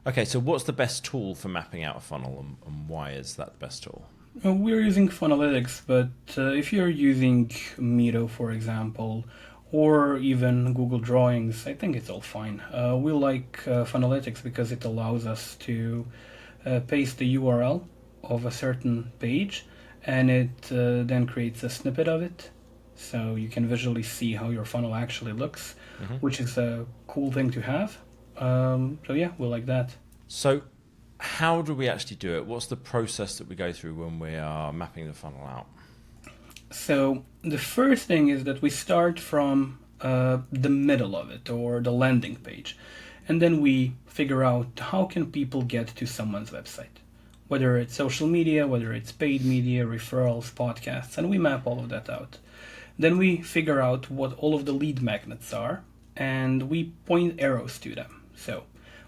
Okay, so what's the best tool for mapping out a funnel, and why is that the best tool? We're using Funnelytics, but if you're using Miro, for example, or even Google Drawings, I think it's all fine. We like Funnelytics because it allows us to paste the URL of a certain page, and it then creates a snippet of it. So you can visually see how your funnel actually looks, Hmm. which is a cool thing to have. So yeah, we like that. So, how do we actually do it? What's the process that we go through when we are mapping the funnel out? So the first thing is that we start from the middle of it or the landing page, and then we figure out how can people get to someone's website, whether it's social media, whether it's paid media, referrals, podcasts, and we map all of that out. Then we figure out what all of the lead magnets are, and we point arrows to them. So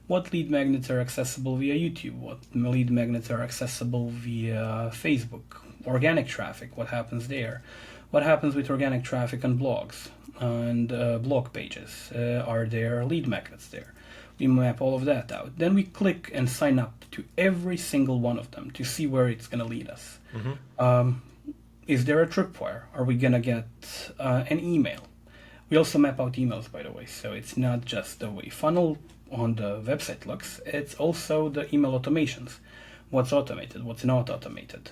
what lead magnets are accessible via YouTube, what lead magnets are accessible via Facebook, organic traffic, what happens there, what happens with organic traffic on blogs and blog pages, are there lead magnets there? We map all of that out. Then we click and sign up to every single one of them to see where it's going to lead us. Hmm. Is there a tripwire? Are we going to get an email? We also map out emails, by the way, so it's not just the way funnel on the website looks, it's also the email automations. What's automated, what's not automated.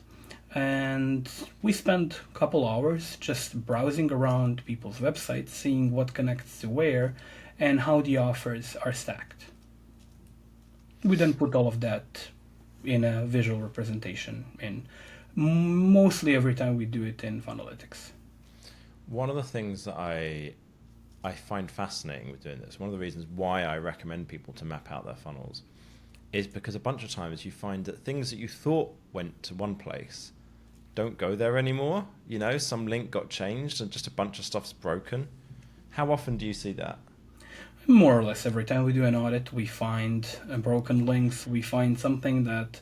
And we spend a couple hours just browsing around people's websites, seeing what connects to where and how the offers are stacked. We then put all of that in a visual representation in mostly every time we do it in Funnelytics. One of the things that I find fascinating with doing this, one of the reasons why I recommend people to map out their funnels, is because a bunch of times you find that things that you thought went to one place don't go there anymore. You know, some link got changed and just a bunch of stuff's broken. How often do you see that? More or less every time we do an audit, we find broken links. We find something that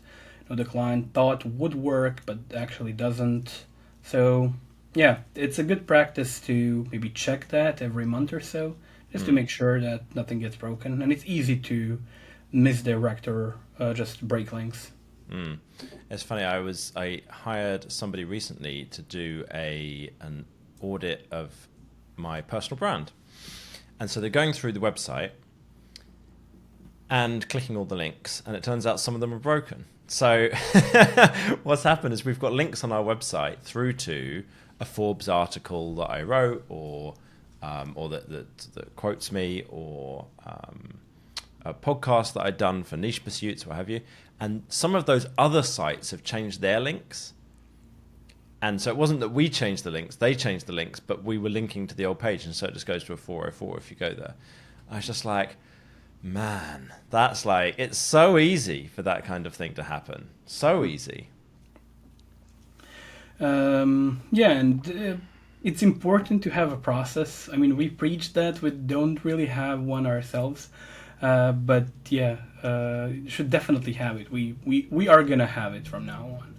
the client thought would work but actually doesn't. So yeah, it's a good practice to maybe check that every month or so, just to Mm. make sure that nothing gets broken. And it's easy to misdirect or just break links. Mm. It's funny. I hired somebody recently to do an audit of my personal brand, and so they're going through the website and clicking all the links, and it turns out some of them are broken. So what's happened is we've got links on our website through to a Forbes article that I wrote, or that quotes me, or a podcast that I'd done for niche pursuits, what have you. And some of those other sites have changed their links. And so it wasn't that we changed the links, they changed the links, but we were linking to the old page. And so it just goes to a 404 if you go there. I was just like, man, that's like, it's so easy for that kind of thing to happen. So easy. Yeah, and it's important to have a process. I mean, we preach that, we don't really have one ourselves. But yeah, you should definitely have it. We are gonna have it from now on.